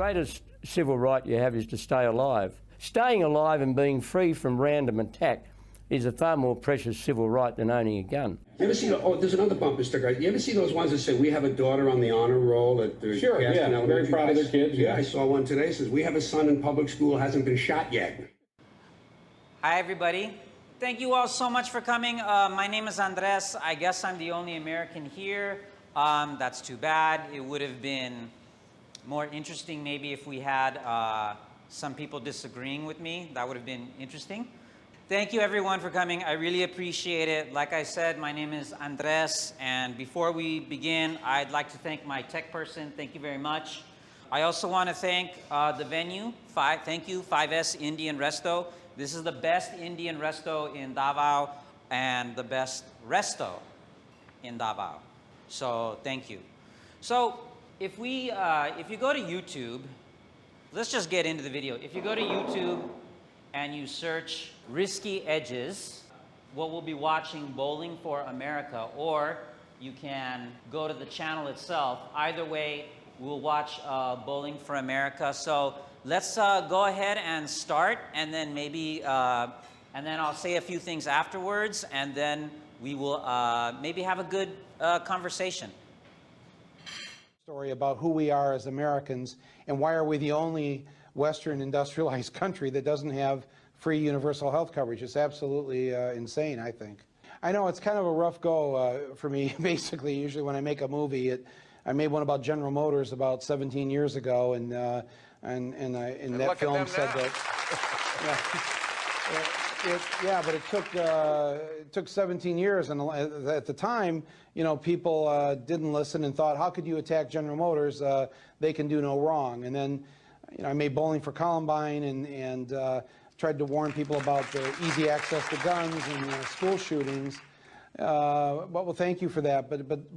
greatest civil right you have is to stay alive. Staying alive and being free from random attack is a far more precious civil right than owning a gun. You ever see, there's another bumper sticker. You ever see those ones that say, we have a daughter on the honor roll at the Sure, yeah, very proud of their kids. Yeah, I saw one today. It says, we have a son in public school, hasn't been shot yet. Hi, everybody. Thank you all so much for coming. My name is Andres. I guess I'm the only American here. That's too bad. It would have been more interesting maybe if we had some people disagreeing with me. That would have been interesting. Thank you everyone for coming. I really appreciate it. Like I said, my name is Andres, and before we begin, I'd like to thank my tech person. Thank you very much. I also want to thank the venue. Thank you, 5S Indian Resto. This is the best Indian resto in Davao and the best resto in Davao. So thank you. So if you go to YouTube, let's just get into the video. If you go to YouTube and you search Risky Edges, what we'll be watching Bowling for America, or you can go to the channel itself. Either way, we'll watch Bowling for America. So let's go ahead and start, and then maybe, and then I'll say a few things afterwards, and then we will maybe have a good conversation. Story about who we are as Americans and why are we the only Western industrialized country that doesn't have free universal health coverage. It's absolutely insane, I think. I know it's kind of a rough go for me, basically. Usually when I make a movie, I made one about General Motors about 17 years ago, and that film said that. But it took 17 years, and at the time, you know, people didn't listen and thought, how could you attack General Motors? They can do no wrong. And then, you know, I made Bowling for Columbine and tried to warn people about the easy access to guns and school shootings. Well, thank you for that.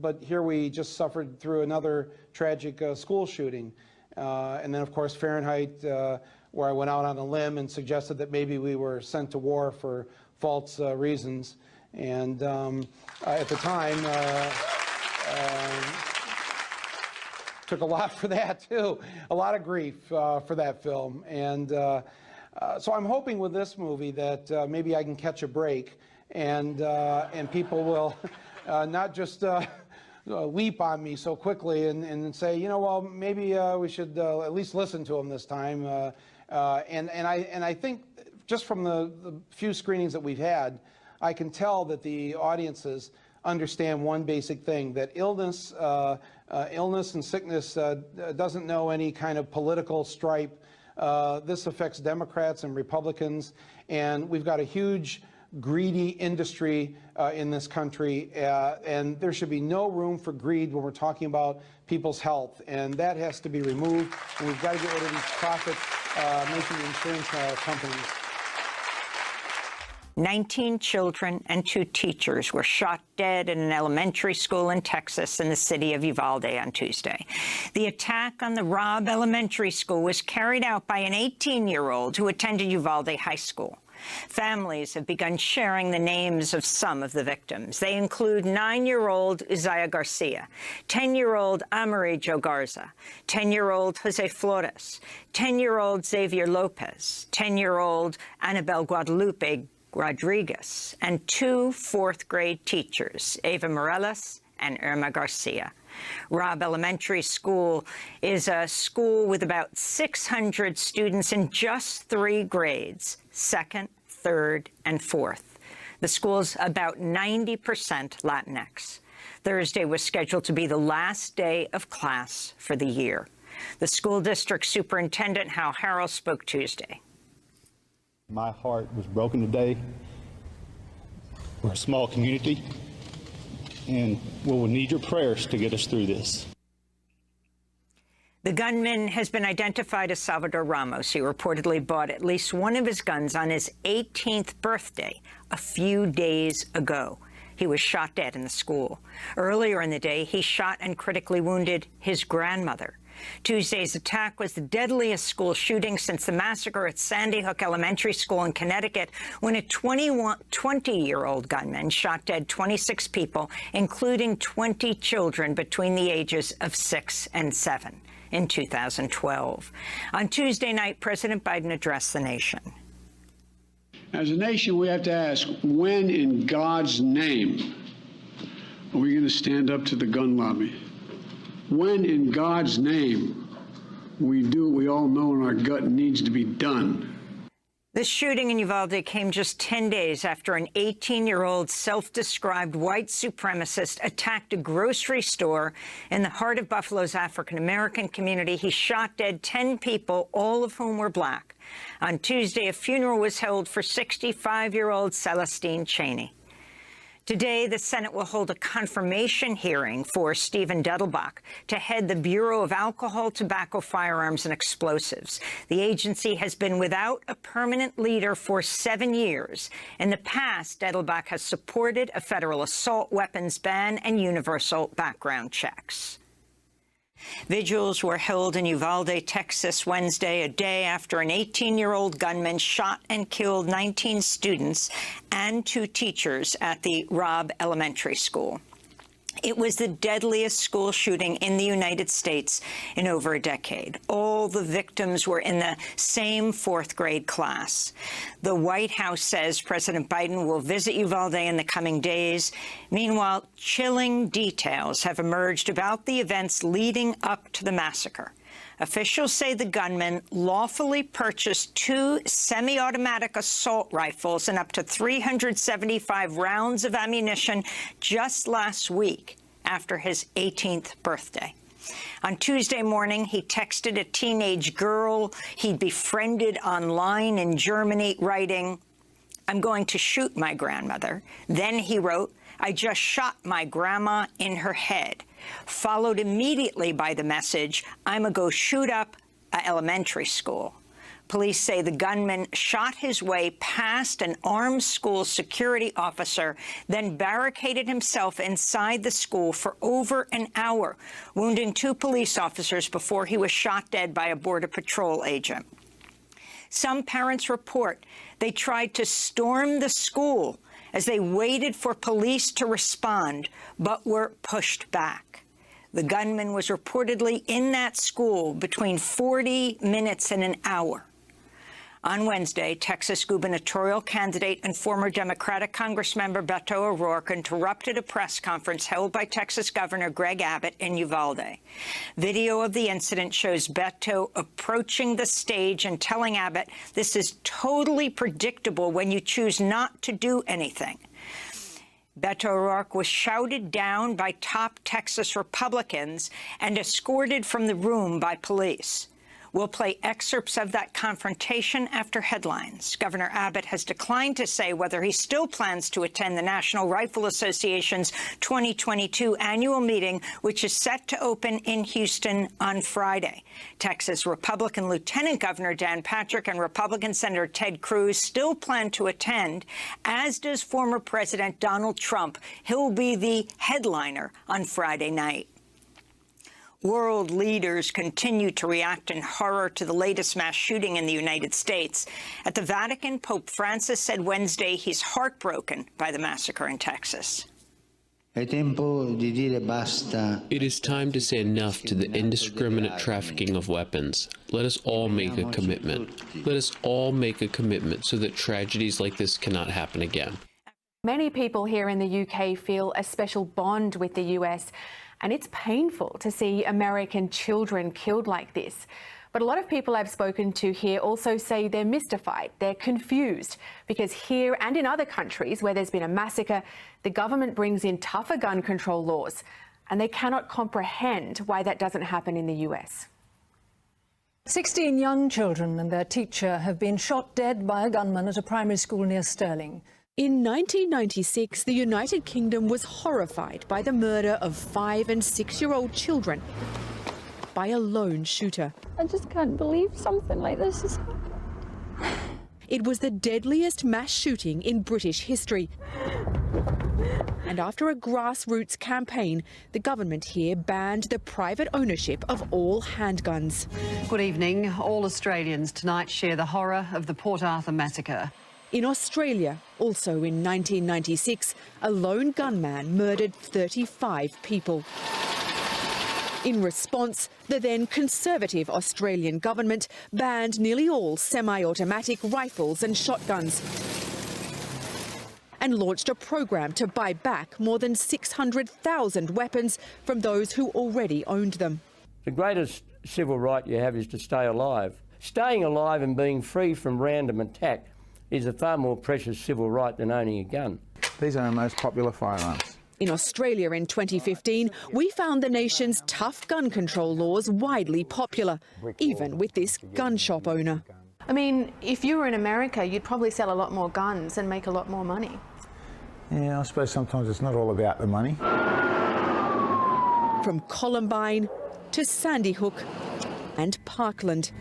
But here we just suffered through another tragic school shooting, and then of course Fahrenheit, where I went out on a limb and suggested that maybe we were sent to war for false reasons. And at the time, took a lot for that too, a lot of grief for that film. And so I'm hoping with this movie that maybe I can catch a break, and people will not just leap on me so quickly and say, you know, well, maybe we should at least listen to him this time. And I think just from the few screenings that we've had, I can tell that the audiences understand one basic thing, that illness and sickness doesn't know any kind of political stripe. This affects Democrats and Republicans, and we've got a huge greedy industry in this country, and there should be no room for greed when we're talking about people's health, and that has to be removed, and we've got to get rid of these profit-making insurance companies. 19 children and 2 teachers were shot dead in an elementary school in Texas in the city of Uvalde on Tuesday. The attack on the Robb Elementary School was carried out by an 18-year-old who attended Uvalde High School. Families have begun sharing the names of some of the victims. They include 9-year-old Uzziah Garcia, 10-year-old Amory Jo Garza, 10-year-old Jose Flores, 10-year-old Xavier Lopez, 10-year-old Annabelle Guadalupe Rodriguez, and 2 4th-grade teachers, Ava Morales and Irma Garcia. Robb Elementary School is a school with about 600 students in just 3 grades, 2nd, 3rd, and 4th. The school's about 90% Latinx. Thursday was scheduled to be the last day of class for the year. The school district superintendent, Hal Harrell, spoke Tuesday. My heart was broken today. We're a small community, and we'll need your prayers to get us through this. The gunman has been identified as Salvador Ramos. He reportedly bought at least one of his guns on his 18th birthday a few days ago. He was shot dead in the school. Earlier in the day, he shot and critically wounded his grandmother. Tuesday's attack was the deadliest school shooting since the massacre at Sandy Hook Elementary School in Connecticut, when a 20-year-old gunman shot dead 26 people, including 20 children between the ages of 6 and 7 in 2012. On Tuesday night, President Biden addressed the nation. As a nation, we have to ask, when in God's name are we going to stand up to the gun lobby? When in God's name we do what we all know in our gut needs to be done? The shooting in Uvalde came just 10 days after an 18-year-old self-described white supremacist attacked a grocery store in the heart of Buffalo's African-American community. He shot dead 10 people, all of whom were black. On Tuesday, a funeral was held for 65-year-old Celestine Chaney. Today, the Senate will hold a confirmation hearing for Stephen Dettelbach to head the Bureau of Alcohol, Tobacco, Firearms, and Explosives. The agency has been without a permanent leader for 7 years. In the past, Dettelbach has supported a federal assault weapons ban and universal background checks. Vigils were held in Uvalde, Texas, Wednesday, a day after an 18-year-old gunman shot and killed 19 students and 2 teachers at the Robb Elementary School. It was the deadliest school shooting in the United States in over a decade. All the victims were in the same 4th grade class. The White House says President Biden will visit Uvalde in the coming days. Meanwhile, chilling details have emerged about the events leading up to the massacre. Officials say the gunman lawfully purchased 2 semi-automatic assault rifles and up to 375 rounds of ammunition just last week after his 18th birthday. On Tuesday morning, he texted a teenage girl he'd befriended online in Germany, writing, "I'm going to shoot my grandmother." Then he wrote, "I just shot my grandma in her head," followed immediately by the message, "I'm gonna go shoot up an elementary school." Police say the gunman shot his way past an armed school security officer, then barricaded himself inside the school for over an hour, wounding 2 police officers before he was shot dead by a Border Patrol agent. Some parents report they tried to storm the school as they waited for police to respond, but were pushed back. The gunman was reportedly in that school between 40 minutes and an hour. On Wednesday, Texas gubernatorial candidate and former Democratic Congressmember Beto O'Rourke interrupted a press conference held by Texas Governor Greg Abbott in Uvalde. Video of the incident shows Beto approaching the stage and telling Abbott, "This is totally predictable when you choose not to do anything." Beto O'Rourke was shouted down by top Texas Republicans and escorted from the room by police. We'll play excerpts of that confrontation after headlines. Governor Abbott has declined to say whether he still plans to attend the National Rifle Association's 2022 annual meeting, which is set to open in Houston on Friday. Texas Republican Lieutenant Governor Dan Patrick and Republican Senator Ted Cruz still plan to attend, as does former President Donald Trump. He'll be the headliner on Friday night. World leaders continue to react in horror to the latest mass shooting in the United States. At the Vatican, Pope Francis said Wednesday he's heartbroken by the massacre in Texas. It is time to say enough to the indiscriminate trafficking of weapons. Let us all make a commitment. Let us all make a commitment so that tragedies like this cannot happen again. Many people here in the UK feel a special bond with the US, and it's painful to see American children killed like this. But a lot of people I've spoken to here also say they're mystified, they're confused, because here and in other countries where there's been a massacre, the government brings in tougher gun control laws, and they cannot comprehend why that doesn't happen in the US. 16 young children and their teacher have been shot dead by a gunman at a primary school near Stirling. In 1996, the United Kingdom was horrified by the murder of 5- and 6-year-old children by a lone shooter. I just can't believe something like this has happened. It was the deadliest mass shooting in British history. And after a grassroots campaign, the government here banned the private ownership of all handguns. Good evening. All Australians tonight share the horror of the Port Arthur massacre. In Australia, also in 1996, a lone gunman murdered 35 people. In response, the then Conservative Australian government banned nearly all semi-automatic rifles and shotguns and launched a program to buy back more than 600,000 weapons from those who already owned them. The greatest civil right you have is to stay alive. Staying alive and being free from random attack is a far more precious civil right than owning a gun. These are our most popular firearms. In Australia in 2015, we found the nation's tough gun control laws widely popular, even with this gun shop owner. I mean, if you were in America, you'd probably sell a lot more guns and make a lot more money. Yeah, I suppose sometimes it's not all about the money. From Columbine to Sandy Hook and Parkland.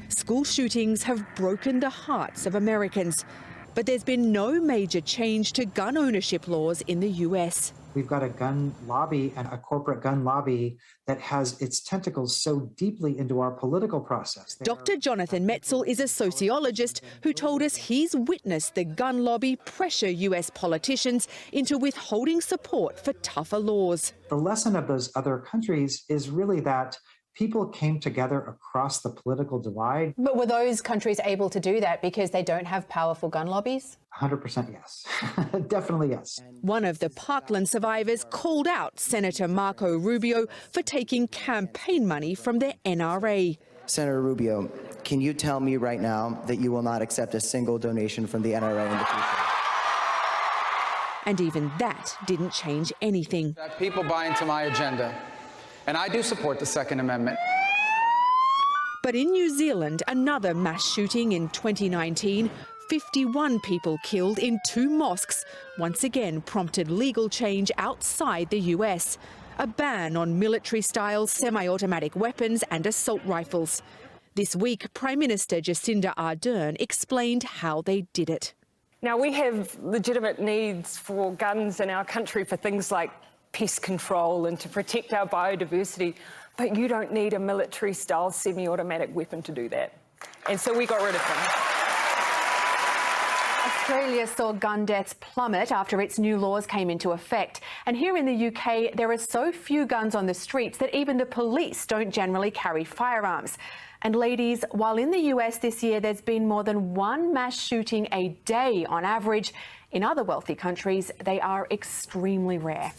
School shootings have broken the hearts of Americans, but there's been no major change to gun ownership laws in the US. We've got a gun lobby and a corporate gun lobby that has its tentacles so deeply into our political process. Dr. Jonathan Metzl is a sociologist who told us he's witnessed the gun lobby pressure US politicians into withholding support for tougher laws. The lesson of those other countries is really that people came together across the political divide. But were those countries able to do that because they don't have powerful gun lobbies? 100% yes. Definitely yes. One of the Parkland survivors called out Senator Marco Rubio for taking campaign money from the NRA. Senator Rubio, can you tell me right now that you will not accept a single donation from the NRA in the future? And even that didn't change anything. That people buy into my agenda. And I do support the Second Amendment. But in New Zealand, another mass shooting in 2019, 51 people killed in 2 mosques, once again prompted legal change outside the US. A ban on military-style semi-automatic weapons and assault rifles. This week, Prime Minister Jacinda Ardern explained how they did it. Now, we have legitimate needs for guns in our country for things like pest control and to protect our biodiversity, but you don't need a military-style semi-automatic weapon to do that. And so we got rid of them. Australia saw gun deaths plummet after its new laws came into effect. And here in the UK, there are so few guns on the streets that even the police don't generally carry firearms. And ladies, while in the US this year there's been more than 1 mass shooting a day on average, in other wealthy countries they are extremely rare.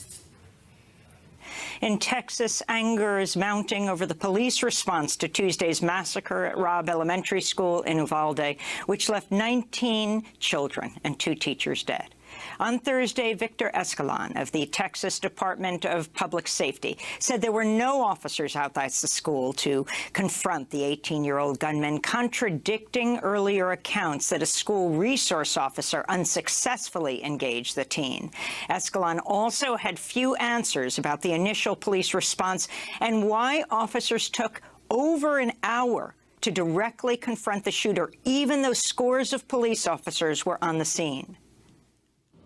In Texas, anger is mounting over the police response to Tuesday's massacre at Robb Elementary School in Uvalde, which left 19 children and 2 teachers dead. On Thursday, Victor Escalon of the Texas Department of Public Safety said there were no officers outside the school to confront the 18-year-old gunman, contradicting earlier accounts that a school resource officer unsuccessfully engaged the teen. Escalon also had few answers about the initial police response and why officers took over an hour to directly confront the shooter, even though scores of police officers were on the scene.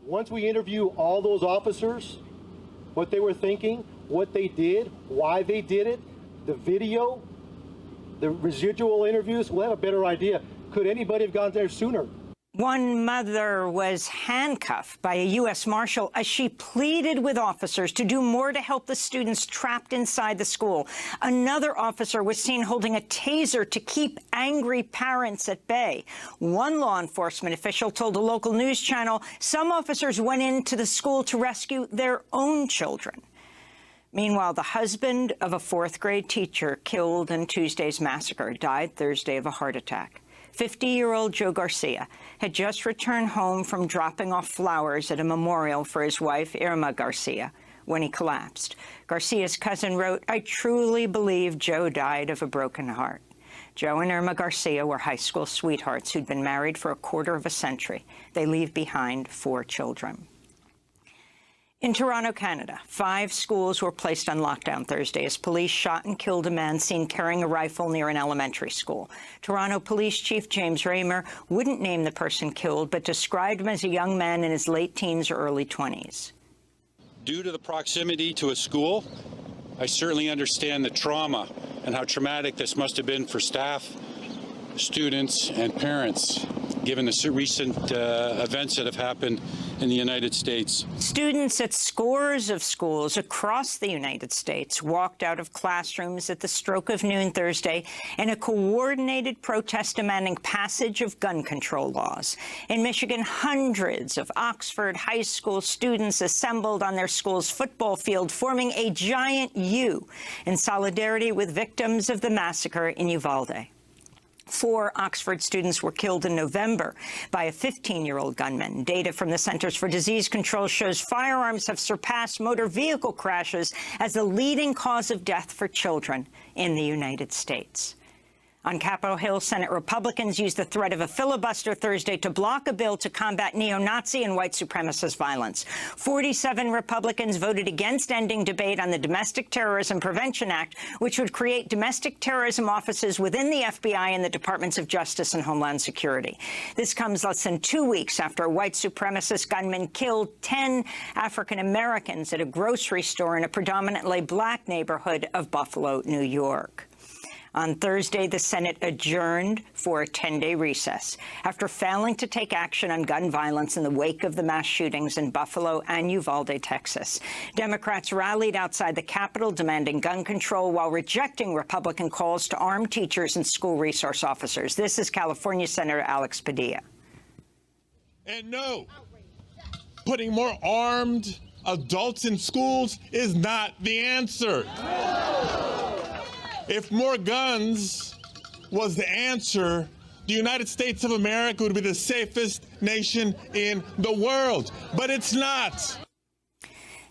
Once we interview all those officers, what they were thinking, what they did, why they did it, the video, the residual interviews, we'll have a better idea. Could anybody have gone there sooner? One mother was handcuffed by a U.S. Marshal as she pleaded with officers to do more to help the students trapped inside the school. Another officer was seen holding a taser to keep angry parents at bay. One law enforcement official told a local news channel some officers went into the school to rescue their own children. Meanwhile, the husband of a 4th-grade teacher killed in Tuesday's massacre died Thursday of a heart attack. 50-year-old Joe Garcia had just returned home from dropping off flowers at a memorial for his wife, Irma Garcia, when he collapsed. Garcia's cousin wrote, "I truly believe Joe died of a broken heart." Joe and Irma Garcia were high school sweethearts who'd been married for a quarter of a century. They leave behind 4 children. In Toronto, Canada, 5 schools were placed on lockdown Thursday as police shot and killed a man seen carrying a rifle near an elementary school. Toronto Police Chief James Raymer wouldn't name the person killed, but described him as a young man in his late teens or early 20s. Due to the proximity to a school, I certainly understand the trauma and how traumatic this must have been for staff, students, and parents, given the recent events that have happened in the United States. Students at scores of schools across the United States walked out of classrooms at the stroke of noon Thursday in a coordinated protest demanding passage of gun control laws. In Michigan, hundreds of Oxford High School students assembled on their school's football field, forming a giant U in solidarity with victims of the massacre in Uvalde. 4 Oxford students were killed in November by a 15-year-old gunman. Data from the Centers for Disease Control shows firearms have surpassed motor vehicle crashes as the leading cause of death for children in the United States. On Capitol Hill, Senate Republicans used the threat of a filibuster Thursday to block a bill to combat neo-Nazi and white supremacist violence. 47 Republicans voted against ending debate on the Domestic Terrorism Prevention Act, which would create domestic terrorism offices within the FBI and the Departments of Justice and Homeland Security. This comes less than 2 weeks after a white supremacist gunman killed 10 African Americans at a grocery store in a predominantly black neighborhood of Buffalo, New York. On Thursday, the Senate adjourned for a 10-day recess after failing to take action on gun violence in the wake of the mass shootings in Buffalo and Uvalde, Texas. Democrats rallied outside the Capitol demanding gun control while rejecting Republican calls to arm teachers and school resource officers. This is California Senator Alex Padilla. And no, putting more armed adults in schools is not the answer. If more guns was the answer, the United States of America would be the safest nation in the world. But it's not.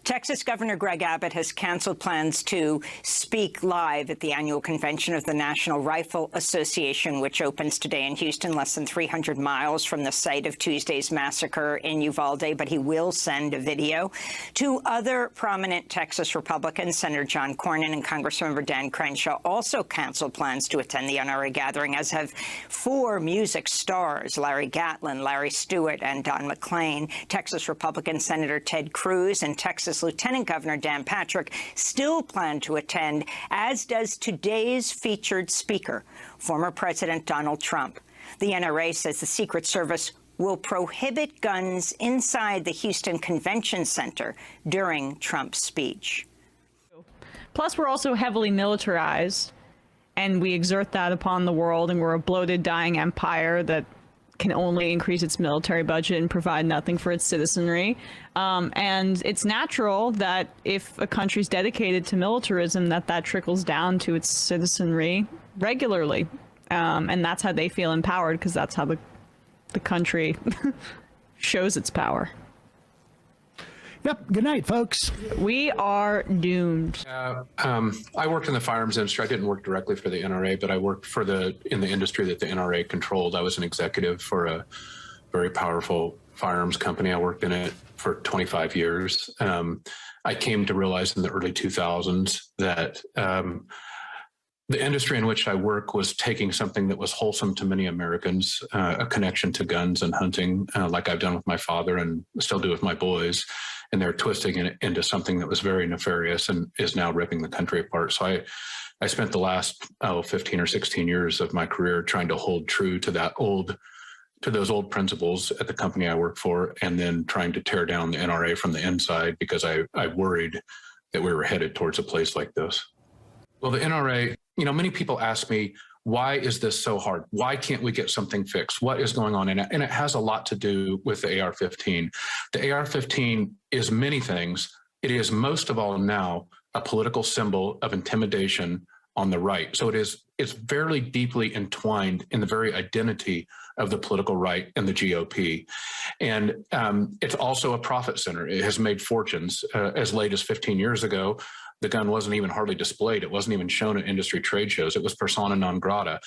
Texas Governor Greg Abbott has canceled plans to speak live at the annual convention of the National Rifle Association, which opens today in Houston, less than 300 miles from the site of Tuesday's massacre in Uvalde, but he will send a video. 2 other prominent Texas Republicans, Senator John Cornyn and Congressmember Dan Crenshaw, also canceled plans to attend the NRA gathering, as have 4 music stars, Larry Gatlin, Larry Stewart, and Don McLean. Texas Republican Senator Ted Cruz and Texas Lieutenant Governor Dan Patrick still plan to attend, as does today's featured speaker, former President Donald Trump. The NRA says the Secret Service will prohibit guns inside the Houston Convention Center during Trump's speech. Plus, we're also heavily militarized, and we exert that upon the world, and we're a bloated, dying empire that can only increase its military budget and provide nothing for its citizenry. And it's natural that if a country's dedicated to militarism, that trickles down to its citizenry regularly. And that's how they feel empowered, because that's how the country shows its power. Yep. Good night, folks. We are doomed. I worked in the firearms industry. I didn't work directly for the NRA, but I worked in the industry that the NRA controlled. I was an executive for a very powerful firearms company. I worked in it for 25 years. I came to realize in the early 2000s that the industry in which I work was taking something that was wholesome to many Americans, a connection to guns and hunting, like I've done with my father and still do with my boys, and they're twisting it into something that was very nefarious and is now ripping the country apart. So I spent the last 15 or 16 years of my career trying to hold true to those old principles at the company I work for, and then trying to tear down the NRA from the inside, because I worried that we were headed towards a place like this. Well, the NRA, many people ask me, why is this so hard? Why can't we get something fixed? What is going on? And it has a lot to do with the AR-15. The AR-15 is many things. It is most of all now a political symbol of intimidation on the right. So it's very deeply entwined in the very identity of the political right and the GOP. And it's also a profit center. It has made fortunes. As late as 15 years ago, the gun wasn't even hardly displayed. It wasn't even shown at industry trade shows. It was persona non grata.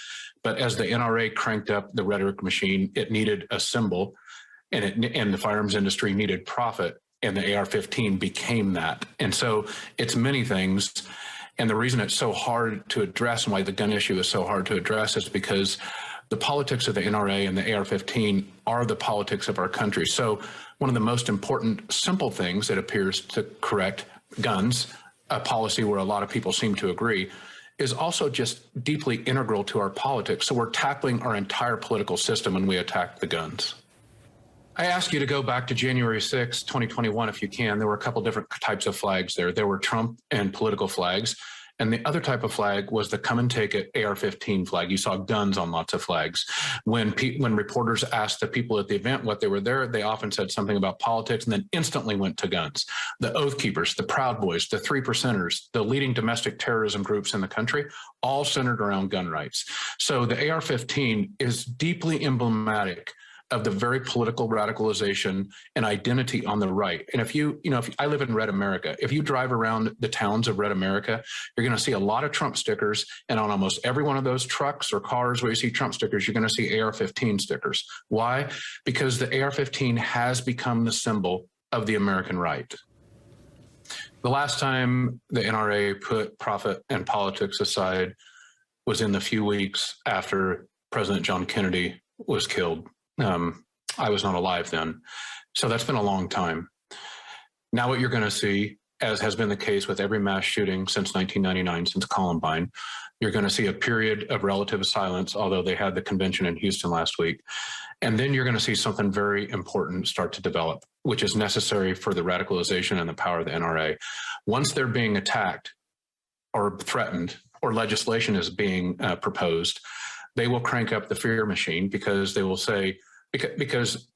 But as the NRA cranked up the rhetoric machine, it needed a symbol, and the firearms industry needed profit. and the AR-15 became that. And so it's many things. And the reason it's so hard to address and why the gun issue is so hard to address is because the politics of the NRA and the AR-15 are the politics of our country. So one of the most important, simple things that appears to correct guns, a policy where a lot of people seem to agree, is also just deeply integral to our politics. So we're tackling our entire political system when we attack the guns. I ask you to go back to January 6, 2021, if you can. There were a couple different types of flags there. There were Trump and political flags. And the other type of flag was the come and take it AR-15 flag. You saw guns on lots of flags. When reporters asked the people at the event what they were there, they often said something about politics and then instantly went to guns. The Oath Keepers, the Proud Boys, the 3 Percenters, the leading domestic terrorism groups in the country, all centered around gun rights. So the AR-15 is deeply emblematic of the very political radicalization and identity on the right. And if I live in Red America, if you drive around the towns of Red America, you're going to see a lot of Trump stickers. And on almost every one of those trucks or cars where you see Trump stickers, you're going to see AR-15 stickers. Why? Because the AR-15 has become the symbol of the American right. The last time the NRA put profit and politics aside was in the few weeks after President John Kennedy was killed. I was not alive then. So that's been a long time. Now what you're going to see, as has been the case with every mass shooting since 1999, since Columbine, you're going to see a period of relative silence, although they had the convention in Houston last week. And then you're going to see something very important start to develop, which is necessary for the radicalization and the power of the NRA. Once they're being attacked or threatened or legislation is being proposed, they will crank up the fear machine because they will say, because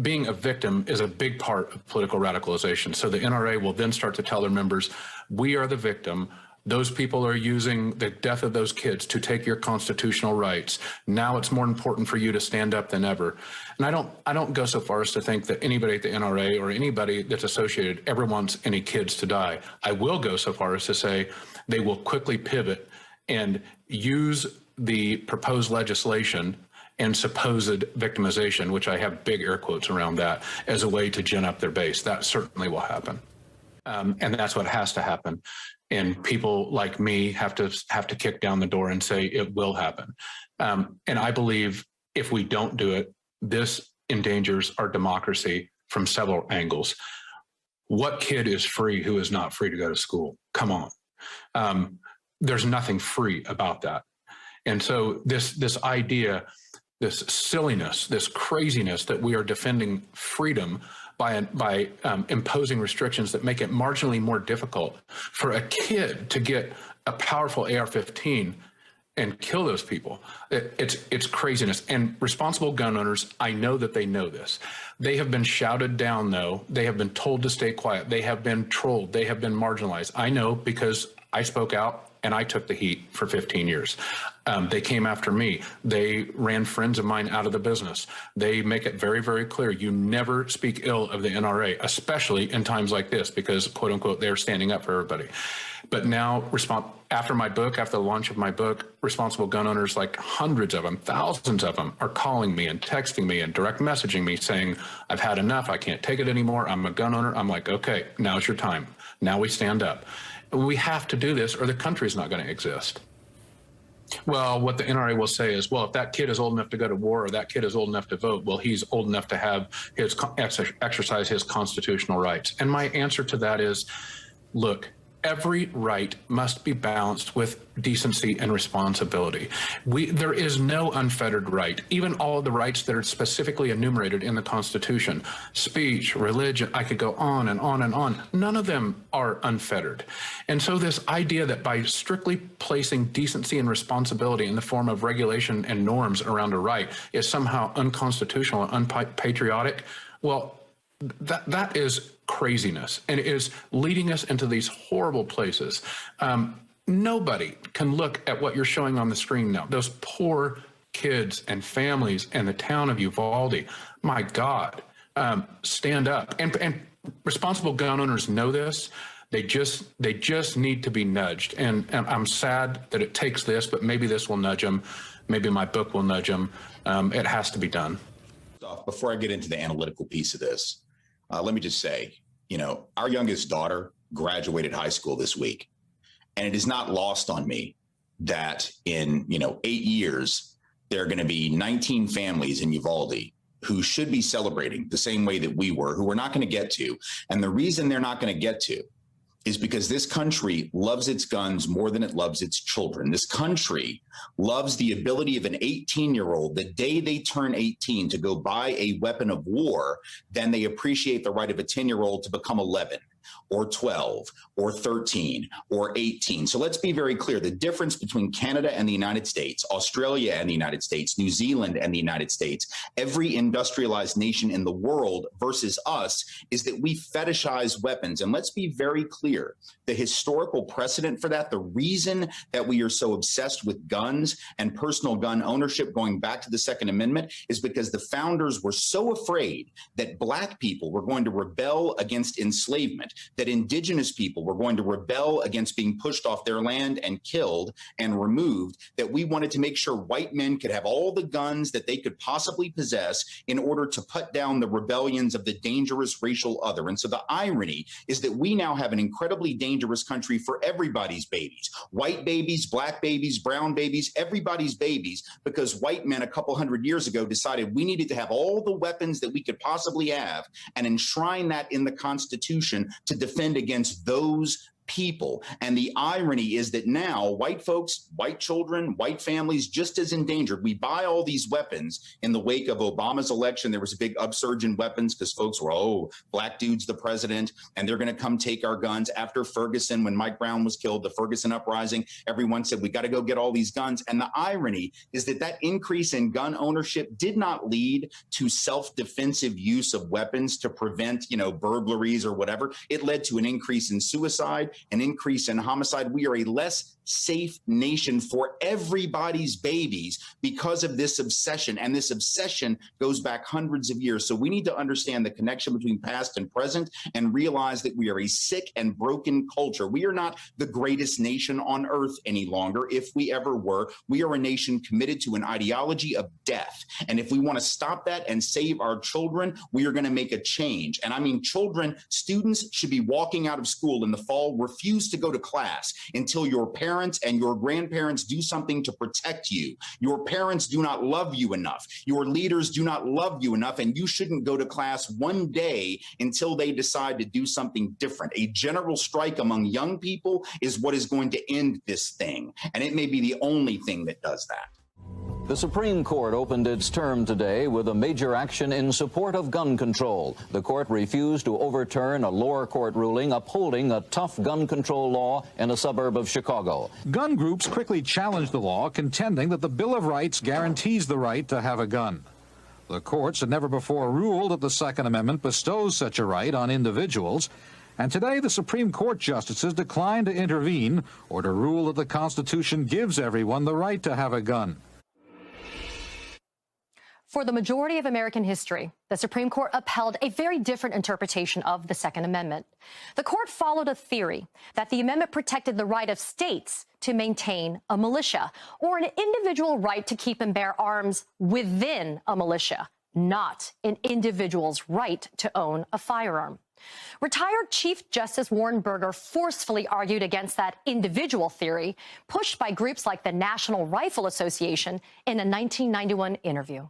being a victim is a big part of political radicalization. So the NRA will then start to tell their members, we are the victim. Those people are using the death of those kids to take your constitutional rights. Now it's more important for you to stand up than ever. And I don't go so far as to think that anybody at the NRA or anybody that's associated ever wants any kids to die. I will go so far as to say they will quickly pivot and use the proposed legislation and supposed victimization, which I have big air quotes around that, as a way to gin up their base. That certainly will happen. And that's what has to happen. And people like me have to kick down the door and say it will happen. And I believe if we don't do it, this endangers our democracy from several angles. What kid is free who is not free to go to school? Come on. There's nothing free about that. And so this idea, this silliness, this craziness that we are defending freedom by imposing restrictions that make it marginally more difficult for a kid to get a powerful AR-15 and kill those people. It's craziness. And responsible gun owners, I know that they know this. They have been shouted down, though. They have been told to stay quiet. They have been trolled. They have been marginalized. I know because I spoke out and I took the heat for 15 years. They came after me. They ran friends of mine out of the business. They make it very, very clear, you never speak ill of the NRA, especially in times like this, because quote unquote, they're standing up for everybody. But now, after the launch of my book, responsible gun owners, like hundreds of them, thousands of them, are calling me and texting me and direct messaging me saying, I've had enough, I can't take it anymore, I'm a gun owner. I'm like, okay, now's your time. Now we stand up. We have to do this or the country's not going to exist. Well, what the NRA will say is, well, if that kid is old enough to go to war or that kid is old enough to vote, well, he's old enough to have exercise his constitutional rights. And my answer to that is, look, every right must be balanced with decency and responsibility. There is no unfettered right, even all of the rights that are specifically enumerated in the Constitution, speech, religion, I could go on and on and on. None of them are unfettered. And so this idea that by strictly placing decency and responsibility in the form of regulation and norms around a right is somehow unconstitutional and unpatriotic, well, that is craziness, and it is leading us into these horrible places. Nobody can look at what you're showing on the screen now. Those poor kids and families and the town of Uvalde. My God, stand up. And responsible gun owners know this. They just need to be nudged. And I'm sad that it takes this, but maybe this will nudge them. Maybe my book will nudge them. It has to be done. Before I get into the analytical piece of this, let me just say, you know, our youngest daughter graduated high school this week, and it is not lost on me that in, 8 years, there are going to be 19 families in Uvalde who should be celebrating the same way that we were, who we're not going to get to. And the reason they're not going to get to is because this country loves its guns more than it loves its children. This country loves the ability of an 18-year-old, the day they turn 18, to go buy a weapon of war, then they appreciate the right of a 10-year-old to become 11 or 12 or 13 or 18. So let's be very clear. The difference between Canada and the United States, Australia and the United States, New Zealand and the United States, every industrialized nation in the world versus us is that we fetishize weapons. And let's be very clear. The historical precedent for that, the reason that we are so obsessed with guns and personal gun ownership going back to the Second Amendment is because the founders were so afraid that Black people were going to rebel against enslavement, that indigenous people were going to rebel against being pushed off their land and killed and removed, that we wanted to make sure white men could have all the guns that they could possibly possess in order to put down the rebellions of the dangerous racial other. And so the irony is that we now have an incredibly dangerous country for everybody's babies, white babies, Black babies, brown babies, everybody's babies, because white men a couple hundred years ago decided we needed to have all the weapons that we could possibly have and enshrine that in the Constitution to defend against those people. And the irony is that now white folks, white children, white families, just as endangered. We buy all these weapons. In the wake of Obama's election, there was a big upsurge in weapons because folks were, oh, Black dude's the president and they're going to come take our guns. After Ferguson, when Mike Brown was killed, the Ferguson uprising, everyone said, we got to go get all these guns. And the irony is that that increase in gun ownership did not lead to self-defensive use of weapons to prevent, burglaries or whatever. It led to an increase in suicide, an increase in homicide. We are a less safe nation for everybody's babies because of this obsession. And this obsession goes back hundreds of years. So we need to understand the connection between past and present and realize that we are a sick and broken culture. We are not the greatest nation on earth any longer. If we ever were, we are a nation committed to an ideology of death. And if we want to stop that and save our children, we are going to make a change. And I mean, children, students should be walking out of school in the fall, refuse to go to class until your parents and your grandparents do something to protect you. Your parents do not love you enough. Your leaders do not love you enough, and you shouldn't go to class one day until they decide to do something different. A general strike among young people is what is going to end this thing, and it may be the only thing that does that. The Supreme Court opened its term today with a major action in support of gun control. The court refused to overturn a lower court ruling upholding a tough gun control law in a suburb of Chicago. Gun groups quickly challenged the law, contending that the Bill of Rights guarantees the right to have a gun. The courts had never before ruled that the Second Amendment bestows such a right on individuals, and today the Supreme Court justices declined to intervene or to rule that the Constitution gives everyone the right to have a gun. For the majority of American history, the Supreme Court upheld a very different interpretation of the Second Amendment. The court followed a theory that the amendment protected the right of states to maintain a militia, or an individual right to keep and bear arms within a militia, not an individual's right to own a firearm. Retired Chief Justice Warren Burger forcefully argued against that individual theory, pushed by groups like the National Rifle Association in a 1991 interview.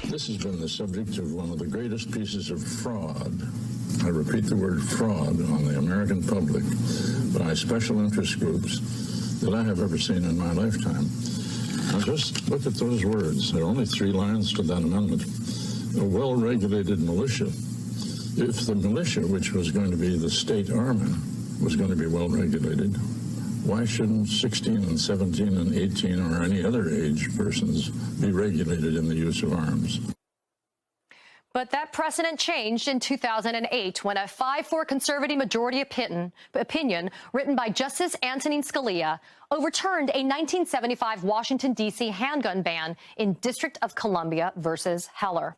This has been the subject of one of the greatest pieces of fraud, I repeat the word fraud, on the American public by special interest groups that I have ever seen in my lifetime. Now just look at those words. There are only 3 lines to that amendment. A well-regulated militia. If the militia, which was going to be the state army, was going to be well-regulated, why shouldn't 16 and 17 and 18 or any other age persons be regulated in the use of arms? But that precedent changed in 2008 when a 5-4 conservative majority opinion written by Justice Antonin Scalia overturned a 1975 Washington, D.C. handgun ban in District of Columbia versus Heller.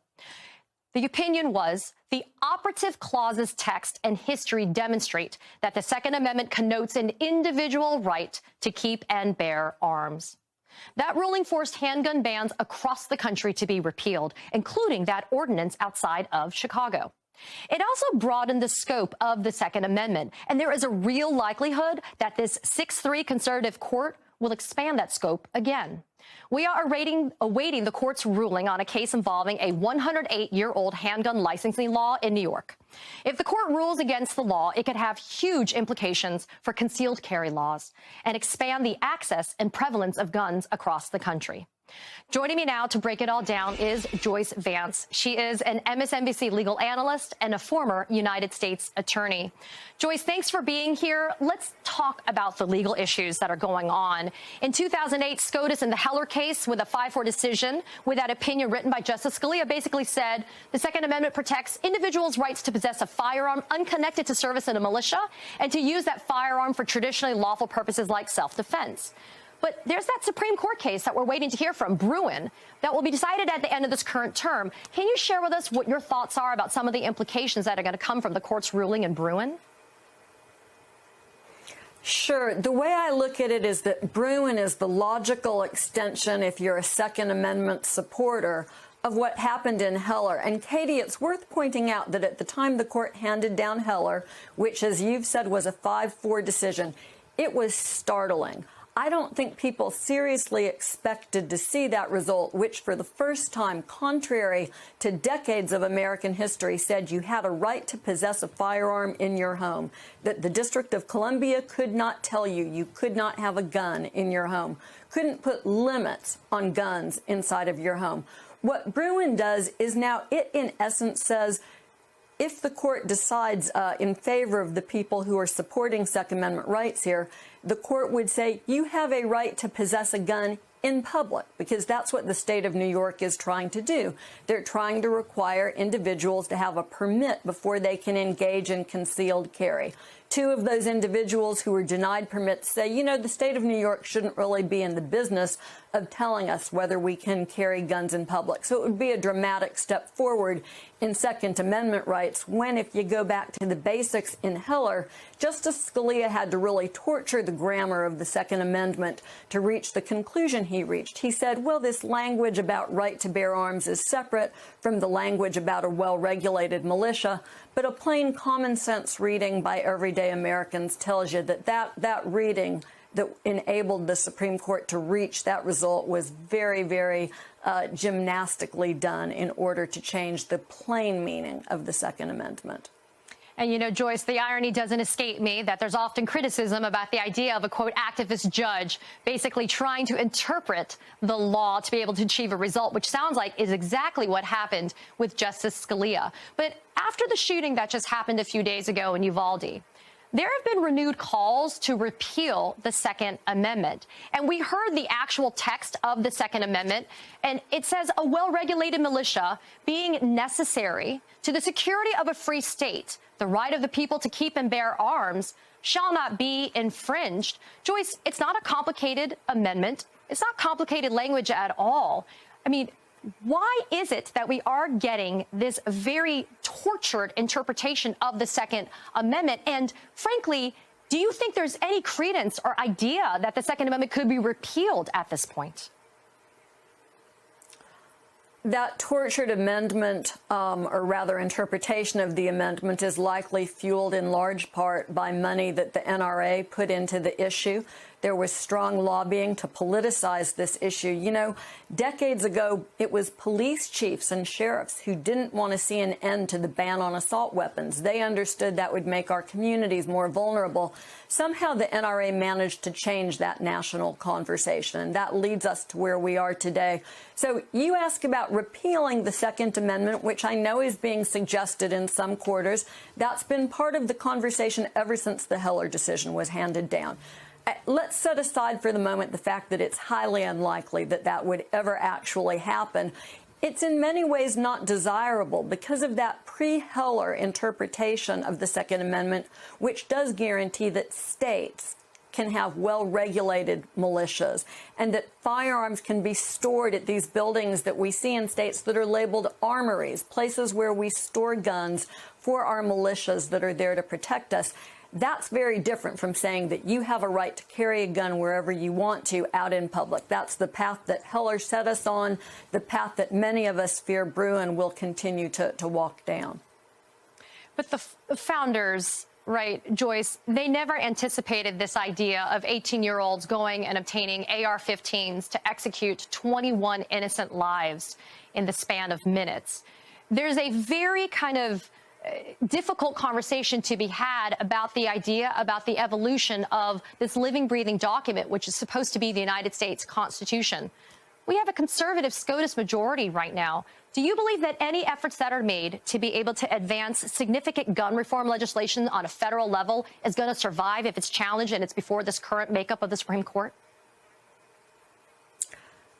The opinion was, the operative clause's text and history demonstrate that the Second Amendment connotes an individual right to keep and bear arms. That ruling forced handgun bans across the country to be repealed, including that ordinance outside of Chicago. It also broadened the scope of the Second Amendment, and there is a real likelihood that this 6-3 conservative court will expand that scope again. We are awaiting the court's ruling on a case involving a 108-year-old handgun licensing law in New York. If the court rules against the law, it could have huge implications for concealed carry laws and expand the access and prevalence of guns across the country. Joining me now to break it all down is Joyce Vance. She is an MSNBC legal analyst and a former United States attorney. Joyce, thanks for being here. Let's talk about the legal issues that are going on. In 2008, SCOTUS in the Heller case with a 5-4 decision with that opinion written by Justice Scalia basically said the Second Amendment protects individuals' rights to possess a firearm unconnected to service in a militia and to use that firearm for traditionally lawful purposes like self-defense. But there's that Supreme Court case that we're waiting to hear from, Bruin, that will be decided at the end of this current term. Can you share with us what your thoughts are about some of the implications that are going to come from the court's ruling in Bruin? Sure. The way I look at it is that Bruin is the logical extension, if you're a Second Amendment supporter, of what happened in Heller. And Katie, it's worth pointing out that at the time the court handed down Heller, which, as you've said, was a 5-4 decision, it was startling. I don't think people seriously expected to see that result, which for the first time, contrary to decades of American history, said you had a right to possess a firearm in your home, that the District of Columbia could not tell you you could not have a gun in your home, couldn't put limits on guns inside of your home. What Bruin does is now it, in essence, says if the court decides in favor of the people who are supporting Second Amendment rights here, the court would say you have a right to possess a gun in public, because that's what the state of New York is trying to do. They're trying to require individuals to have a permit before they can engage in concealed carry. Two of those individuals who were denied permits say, you know, the state of New York shouldn't really be in the business of telling us whether we can carry guns in public. So it would be a dramatic step forward in Second Amendment rights when, if you go back to the basics in Heller, Justice Scalia had to really torture the grammar of the Second Amendment to reach the conclusion he reached. He said, well, this language about right to bear arms is separate from the language about a well-regulated militia, but a plain common sense reading by everyday Americans tells you that that reading that enabled the Supreme Court to reach that result was very, very gymnastically done in order to change the plain meaning of the Second Amendment. And, you know, Joyce, the irony doesn't escape me that there's often criticism about the idea of a, quote, activist judge basically trying to interpret the law to be able to achieve a result, which sounds like is exactly what happened with Justice Scalia. But after the shooting that just happened a few days ago in Uvalde, there have been renewed calls to repeal the Second Amendment. And we heard the actual text of the Second Amendment, and it says a well-regulated militia being necessary to the security of a free state, the right of the people to keep and bear arms shall not be infringed. Joyce, it's not a complicated amendment. It's not complicated language at all. I mean, why is it that we are getting this very tortured interpretation of the Second Amendment? And frankly, do you think there's any credence or idea that the Second Amendment could be repealed at this point? That tortured amendment, or rather interpretation of the amendment, is likely fueled in large part by money that the NRA put into the issue. There was strong lobbying to politicize this issue. You know, decades ago, it was police chiefs and sheriffs who didn't want to see an end to the ban on assault weapons. They understood that would make our communities more vulnerable. Somehow the NRA managed to change that national conversation, and that leads us to where we are today. So you ask about repealing the Second Amendment, which I know is being suggested in some quarters. That's been part of the conversation ever since the Heller decision was handed down. Let's set aside for the moment the fact that it's highly unlikely that that would ever actually happen. It's in many ways not desirable because of that pre-Heller interpretation of the Second Amendment, which does guarantee that states can have well-regulated militias and that firearms can be stored at these buildings that we see in states that are labeled armories, places where we store guns for our militias that are there to protect us. That's very different from saying that you have a right to carry a gun wherever you want to out in public. That's the path that Heller set us on, the path that many of us fear Bruen will continue to walk down. But the founders, right, Joyce, they never anticipated this idea of 18-year-olds going and obtaining AR-15s to execute 21 innocent lives in the span of minutes. There's a very kind of difficult conversation to be had about the idea, about the evolution of this living, breathing document, which is supposed to be the United States Constitution. We have a conservative SCOTUS majority right now. Do you believe that any efforts that are made to be able to advance significant gun reform legislation on a federal level is going to survive if it's challenged and it's before this current makeup of the Supreme Court?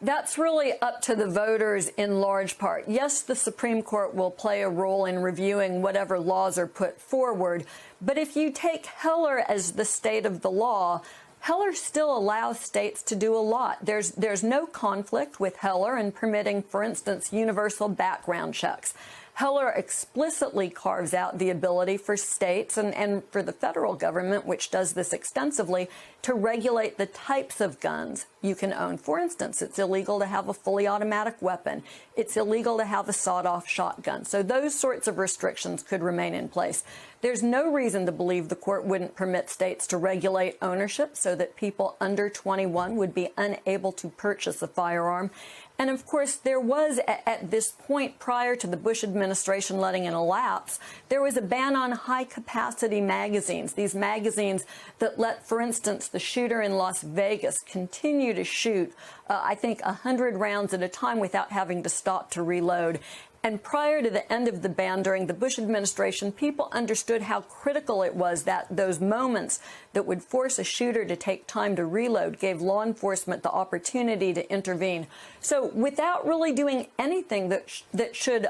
That's really up to the voters in large part. Yes, the Supreme Court will play a role in reviewing whatever laws are put forward. But if you take Heller as the state of the law, Heller still allows states to do a lot. There's no conflict with Heller in permitting, for instance, universal background checks. Heller explicitly carves out the ability for states and for the federal government, which does this extensively, to regulate the types of guns you can own. For instance, it's illegal to have a fully automatic weapon. It's illegal to have a sawed-off shotgun. So those sorts of restrictions could remain in place. There's no reason to believe the court wouldn't permit states to regulate ownership so that people under 21 would be unable to purchase a firearm. And of course, there was, at this point prior to the Bush administration letting it elapse, there was a ban on high-capacity magazines, these magazines that let, for instance, the shooter in Las Vegas continue to shoot, I think, 100 rounds at a time without having to stop to reload. And prior to the end of the ban during the Bush administration, people understood how critical it was that those moments that would force a shooter to take time to reload gave law enforcement the opportunity to intervene. So without really doing anything that should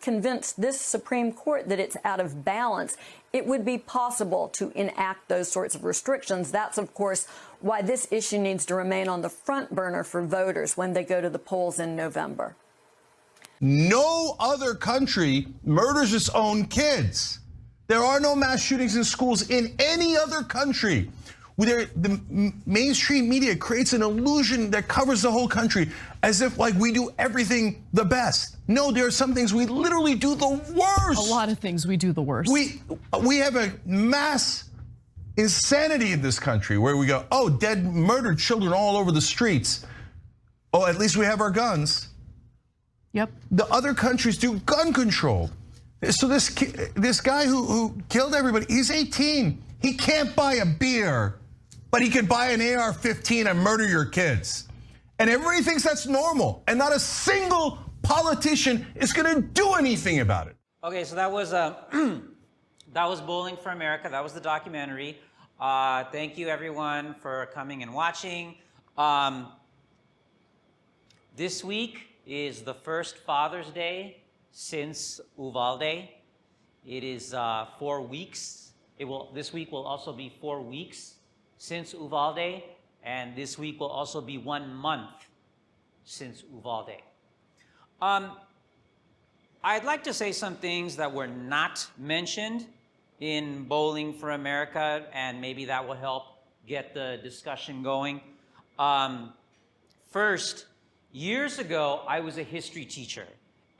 convince this Supreme Court that it's out of balance, it would be possible to enact those sorts of restrictions. That's, of course, why this issue needs to remain on the front burner for voters when they go to the polls in November. No other country murders its own kids. There are no mass shootings in schools in any other country. The mainstream media creates an illusion that covers the whole country as if like we do everything the best. No, there are some things we literally do the worst. A lot of things we do the worst. We have a mass insanity in this country where we go, oh, dead, murdered children all over the streets. Oh, at least we have our guns. Yep. The other countries do gun control. So this guy who killed everybody, he's 18. He can't buy a beer, but he can buy an AR-15 and murder your kids. And everybody thinks that's normal. And not a single politician is going to do anything about it. Okay, so that was that was Bowling for America. That was the documentary. Thank you everyone for coming and watching. This week is the first Father's Day since Uvalde. It is 4 weeks. This week will also be 4 weeks since Uvalde, and this week will also be 1 month since Uvalde. I'd like to say some things that were not mentioned in Bowling for America, and maybe that will help get the discussion going. First, years ago, I was a history teacher,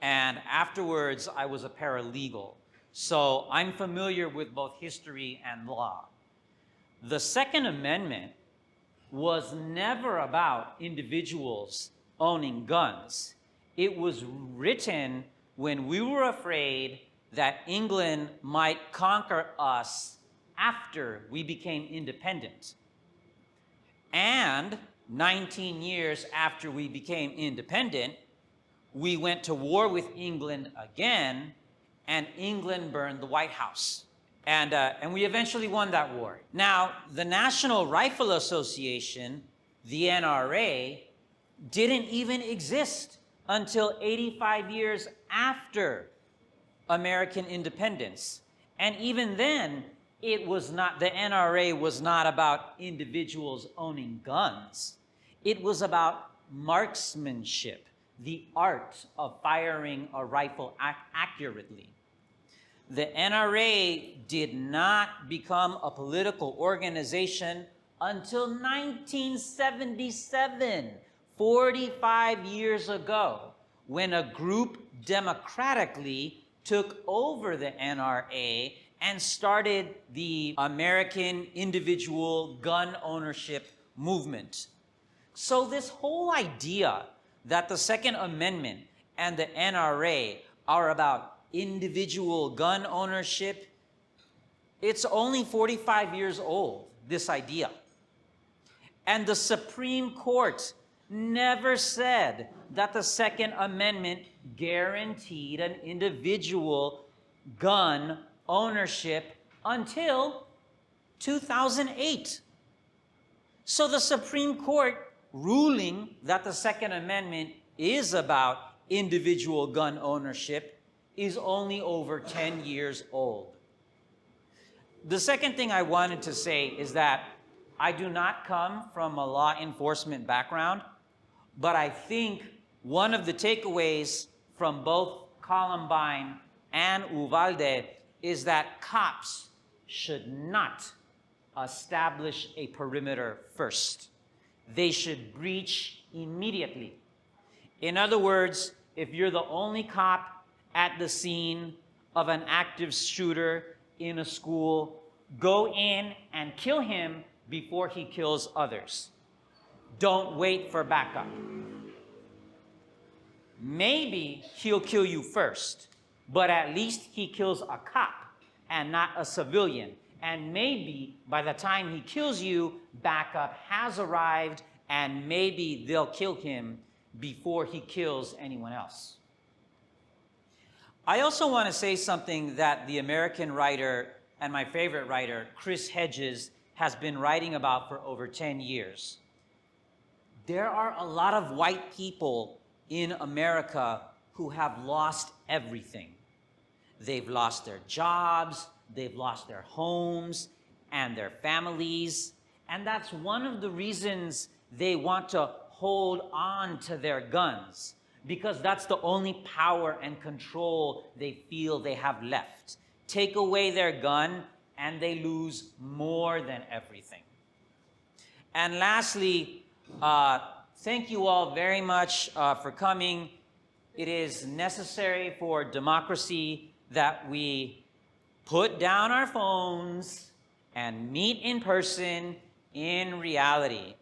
and afterwards, I was a paralegal. So I'm familiar with both history and law. The Second Amendment was never about individuals owning guns. It was written when we were afraid that England might conquer us after we became independent. And 19 years after we became independent, we went to war with England again, and England burned the White House. And we eventually won that war. Now, the National Rifle Association, the NRA, didn't even exist until 85 years after American independence. And even then, it was not, the NRA was not about individuals owning guns. It was about marksmanship, the art of firing a rifle accurately. the NRA did not become a political organization until 1977, 45 years ago, when a group democratically took over the NRA and started the American individual gun ownership movement. So this whole idea that the Second Amendment and the NRA are about individual gun ownership, it's only 45 years old, this idea. And the Supreme Court never said that the Second Amendment guaranteed an individual gun ownership until 2008. So the Supreme Court ruling that the Second Amendment is about individual gun ownership is only over 10 years old. The second thing I wanted to say is that I do not come from a law enforcement background, but I think one of the takeaways from both Columbine and Uvalde is that cops should not establish a perimeter first. They should breach immediately. In other words, if you're the only cop at the scene of an active shooter in a school, go in and kill him before he kills others. Don't wait for backup. Maybe he'll kill you first, but at least he kills a cop and not a civilian. And maybe by the time he kills you, backup has arrived, and maybe they'll kill him before he kills anyone else. I also want to say something that the American writer and my favorite writer, Chris Hedges, has been writing about for over 10 years. There are a lot of white people in America who have lost everything. They've lost their jobs, they've lost their homes and their families, and that's one of the reasons they want to hold on to their guns, because that's the only power and control they feel they have left. Take away their gun and they lose more than everything. And lastly, thank you all very much for coming. It is necessary for democracy that we put down our phones and meet in person in reality.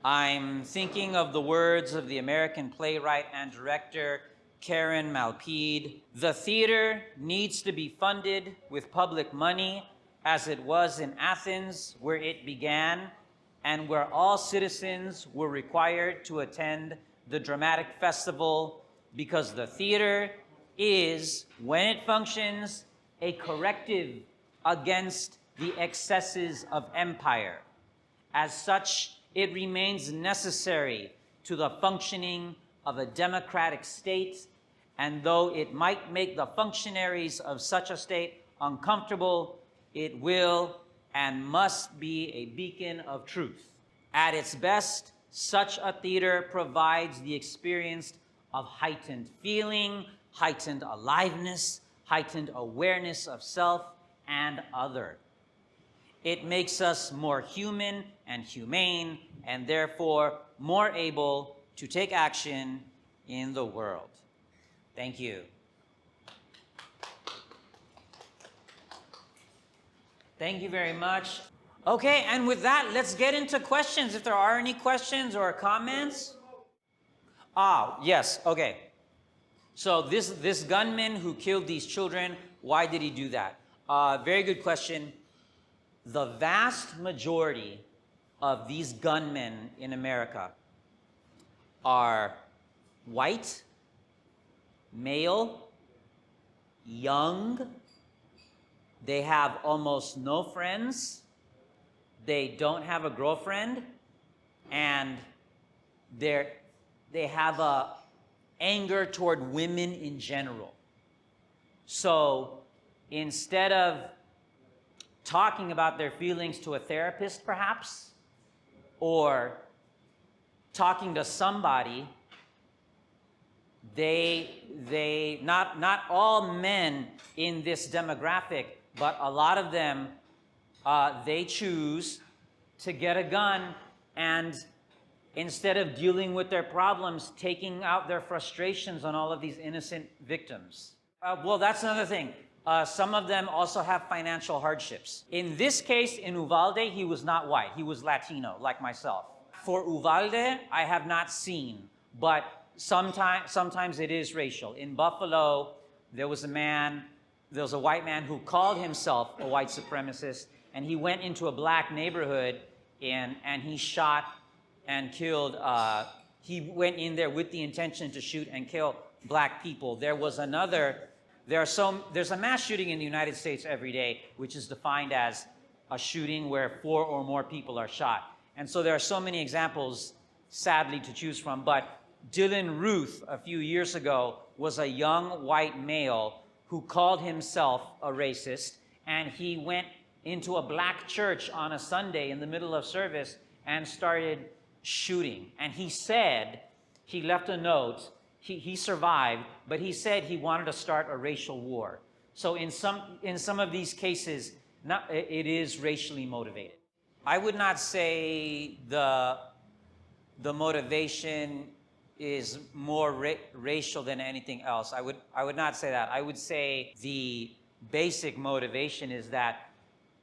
I'm thinking of the words of the American playwright and director, Karen Malpede. The theater needs to be funded with public money, as it was in Athens, where it began, and where all citizens were required to attend the dramatic festival, because the theater is, when it functions, a corrective against the excesses of empire. As such, it remains necessary to the functioning of a democratic state, and though it might make the functionaries of such a state uncomfortable, it will and must be a beacon of truth. At its best, such a theater provides the experience of heightened feeling, heightened aliveness, heightened awareness of self and other. It makes us more human and humane, and therefore more able to take action in the world. Thank you. Thank you very much. Okay, and with that, let's get into questions. If there are any questions or comments. Yes, okay. So this gunman who killed these children, why did he do that? Very good question. The vast majority of these gunmen in America are white, male, young. They have almost no friends. They don't have a girlfriend, and they have a anger toward women in general. So instead of talking about their feelings to a therapist, perhaps, or talking to somebody, not all men in this demographic, but a lot of them, they choose to get a gun and instead of dealing with their problems, taking out their frustrations on all of these innocent victims. Well, that's another thing. Some of them also have financial hardships. In this case, in Uvalde, he was not white. He was Latino, like myself. For Uvalde, I have not seen, but sometimes it is racial. In Buffalo, there was a white man who called himself a white supremacist, and he went into a black neighborhood and he shot and killed, he went in there with the intention to shoot and kill black people. There's a mass shooting in the United States every day, which is defined as a shooting where 4 or more people are shot. And so there are so many examples, sadly, to choose from. But Dylan Ruth, a few years ago, was a young white male who called himself a racist, and he went into a black church on a Sunday in the middle of service and started shooting. And he said, he left a note, he survived, but he said he wanted to start a racial war. So in some of these cases, it is racially motivated. I would not say the motivation is more racial than anything else. I would not say that. I would say the basic motivation is that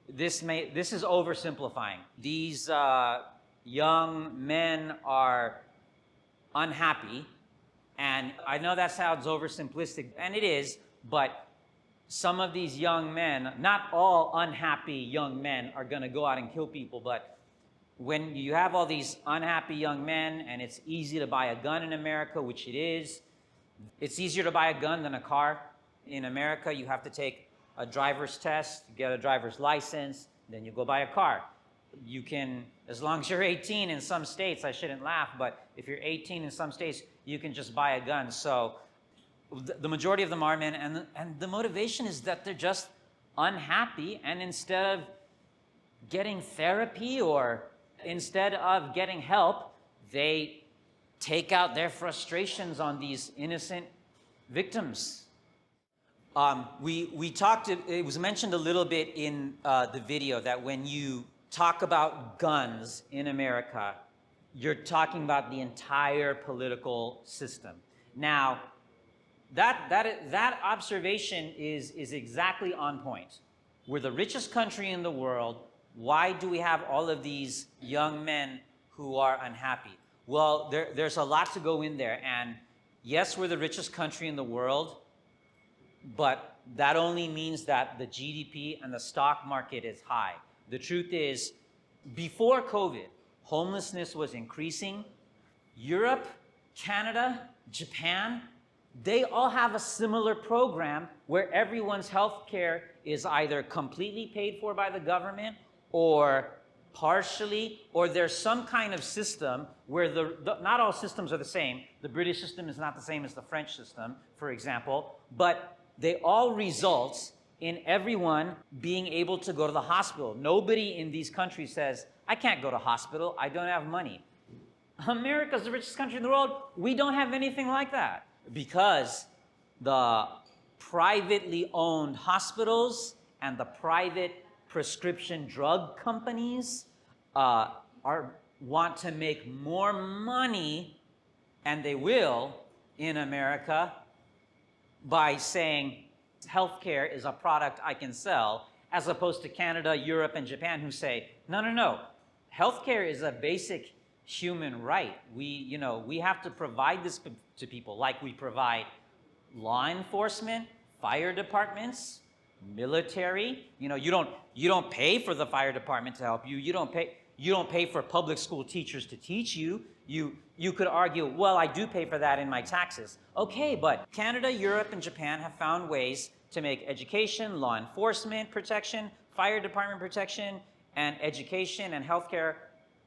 this is oversimplifying. These young men are unhappy, and I know that sounds oversimplistic, and it is, but some of these young men, not all unhappy young men are gonna go out and kill people, but when you have all these unhappy young men and it's easy to buy a gun in America, which it is, it's easier to buy a gun than a car. In America, you have to take a driver's test, get a driver's license, then you go buy a car. You can, as long as you're 18 in some states, I shouldn't laugh, but if you're 18 in some states, you can just buy a gun. So the majority of them are men, and the motivation is that they're just unhappy, and instead of getting therapy or instead of getting help, they take out their frustrations on these innocent victims. We talked, it was mentioned a little bit in the video that when you talk about guns in America, you're talking about the entire political system. Now, that observation is exactly on point. We're the richest country in the world. Why do we have all of these young men who are unhappy? Well, there's a lot to go in there. And yes, we're the richest country in the world, but that only means that the GDP and the stock market is high. The truth is, before COVID, homelessness was increasing. Europe, Canada, Japan, they all have a similar program where everyone's health care is either completely paid for by the government or partially, or there's some kind of system where not all systems are the same. The British system is not the same as the French system, for example, but they all result in everyone being able to go to the hospital. Nobody in these countries says, I can't go to hospital, I don't have money. America's the richest country in the world. We don't have anything like that because the privately owned hospitals and the private prescription drug companies want to make more money, and they will in America, by saying healthcare is a product I can sell, as opposed to Canada, Europe, and Japan, who say, no. Healthcare is a basic human right. We have to provide this to people, like we provide law enforcement, fire departments, military. You don't pay for the fire department to help you. You don't pay for public school teachers to teach you. You could argue, well, I do pay for that in my taxes. Okay, but Canada, Europe, and Japan have found ways to make education, law enforcement protection, fire department protection, and education and healthcare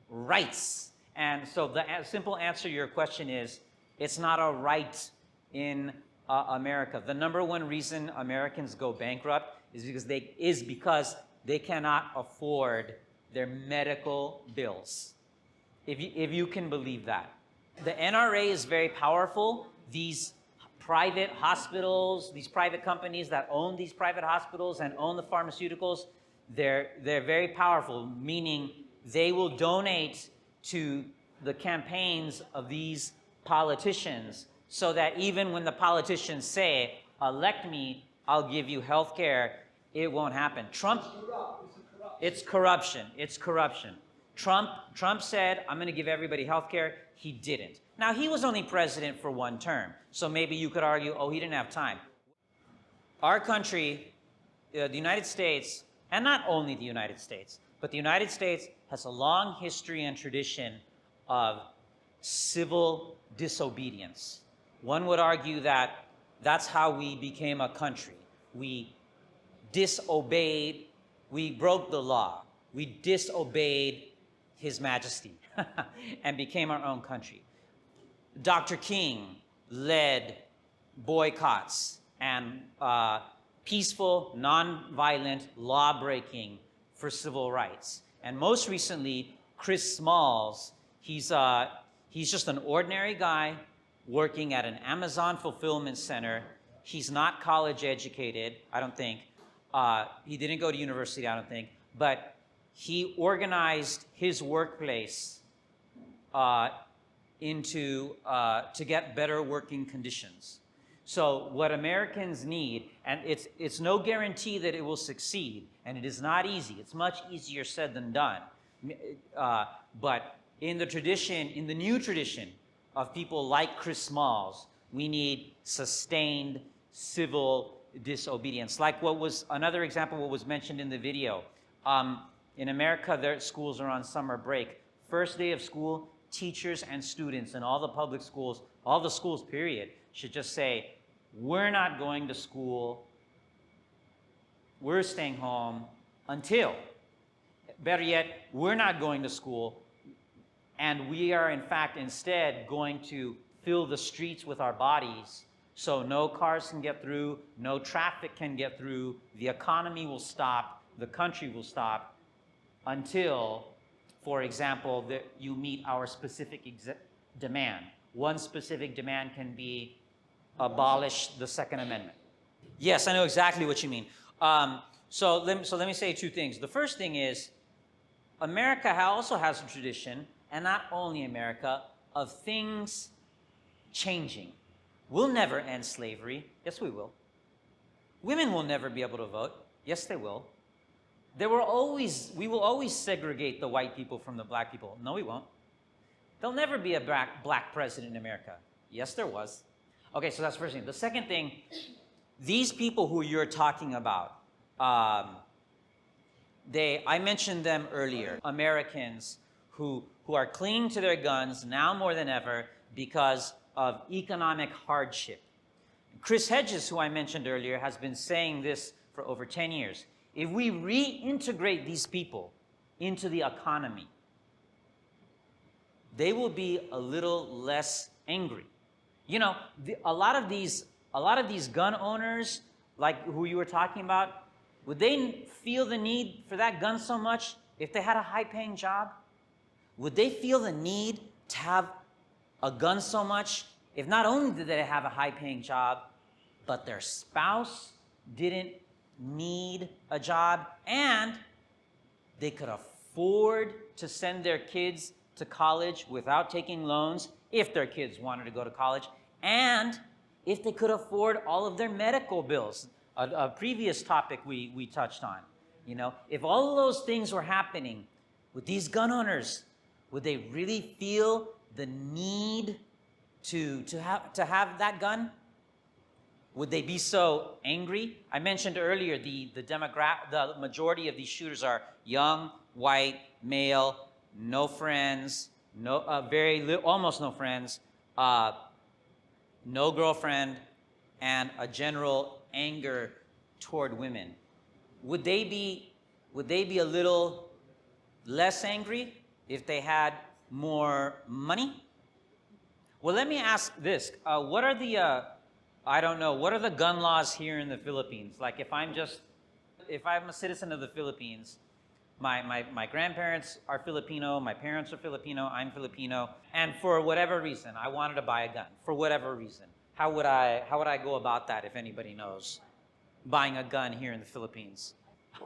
rights. And so the simple answer to your question is, it's not a right in America. The number one reason Americans go bankrupt is because they cannot afford their medical bills. If you can believe that. The NRA is very powerful. These private hospitals, these private companies that own these private hospitals and own the pharmaceuticals, they're very powerful, meaning they will donate to the campaigns of these politicians so that even when the politicians say, elect me, I'll give you health care, it won't happen. It's corruption. It's corruption. Trump said, I'm going to give everybody health care. He didn't. Now, he was only president for one term, so maybe you could argue, oh, he didn't have time. Our country, the United States, and not only the United States, but the United States has a long history and tradition of civil disobedience. One would argue that that's how we became a country. We disobeyed, we broke the law, we disobeyed His Majesty and became our own country. Dr. King led boycotts and peaceful, non-violent law-breaking for civil rights. And most recently, Chris Smalls, he's just an ordinary guy working at an Amazon fulfillment center. He's not college educated, I don't think. He didn't go to university, I don't think. But he organized his workplace to get better working conditions. So what Americans need, and it's no guarantee that it will succeed, and it is not easy. It's much easier said than done. But in the new tradition of people like Chris Smalls, we need sustained civil disobedience. Like another example, what was mentioned in the video. In America, their schools are on summer break. First day of school, teachers and students in all the public schools, all the schools, period, should just say, we're not going to school, we're staying home until, better yet, we're not going to school, and we are in fact instead going to fill the streets with our bodies so no cars can get through, no traffic can get through, the economy will stop, the country will stop, until, for example, that you meet our specific demand. One specific demand can be abolish the Second Amendment. Yes, I know exactly what you mean. So let me say two things. The first thing is, America also has a tradition, and not only America, of things changing. We'll never end slavery. Yes, we will. Women will never be able to vote. Yes, they will. We will always segregate the white people from the black people. No, we won't. There'll never be a black president in America. Yes, there was. Okay, so that's the first thing. The second thing, these people who you're talking about, I mentioned them earlier, Americans who are clinging to their guns now more than ever because of economic hardship. Chris Hedges, who I mentioned earlier, has been saying this for over 10 years. If we reintegrate these people into the economy, they will be a little less angry. You know, a lot of these gun owners, like who you were talking about, would they feel the need for that gun so much if they had a high-paying job? Would they feel the need to have a gun so much if not only did they have a high-paying job, but their spouse didn't need a job and they could afford to send their kids to college without taking loans if their kids wanted to go to college, and if they could afford all of their medical bills, a previous topic we touched on. You know, if all of those things were happening with these gun owners, would they really feel the need to have that gun? Would they be so angry? I mentioned earlier the majority of these shooters are young, white, male, no friends, almost no friends, no girlfriend, and a general anger toward women. Would they be a little less angry if they had more money? Well, let me ask this: what are the what are the gun laws here in the Philippines? Like, if I'm a citizen of the Philippines, my grandparents are Filipino, my parents are Filipino, I'm Filipino, and for whatever reason, I wanted to buy a gun, for whatever reason. How would I go about that if anybody knows? Buying a gun here in the Philippines.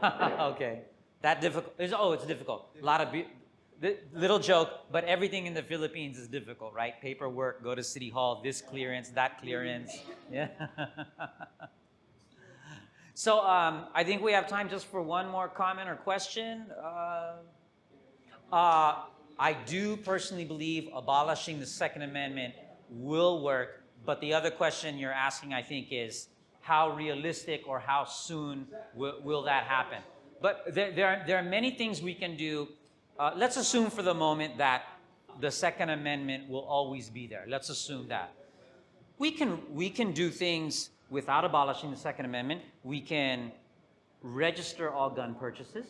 Okay, that difficult? It's difficult. A lot of little joke, but everything in the Philippines is difficult, right? Paperwork, go to City Hall, this clearance, that clearance. Yeah. So I think we have time just for one more comment or question. I do personally believe abolishing the Second Amendment will work, but the other question you're asking, I think, is how realistic or how soon will that happen? But there are many things we can do. Let's assume for the moment that the Second Amendment will always be there. Let's assume that. We can do things without abolishing the Second Amendment. We can register all gun purchases.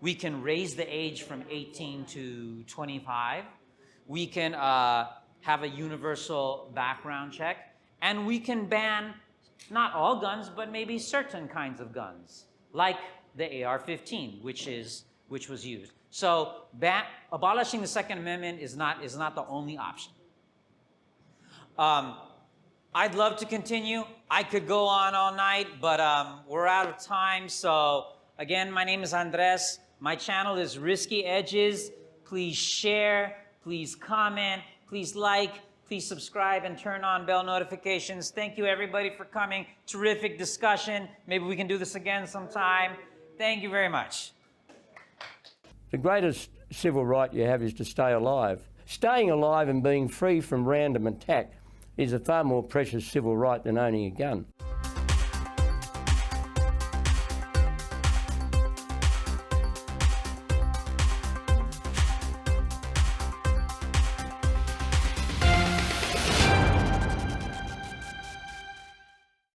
We can raise the age from 18 to 25. We can have a universal background check. And we can ban not all guns, but maybe certain kinds of guns, like the AR-15, which was used. So abolishing the Second Amendment is not the only option. I'd love to continue. I could go on all night, but we're out of time. So again, my name is Andres. My channel is Risky Edges. Please share, please comment, please like, please subscribe and turn on bell notifications. Thank you everybody for coming. Terrific discussion. Maybe we can do this again sometime. Thank you very much. The greatest civil right you have is to stay alive. Staying alive and being free from random attack is a far more precious civil right than owning a gun.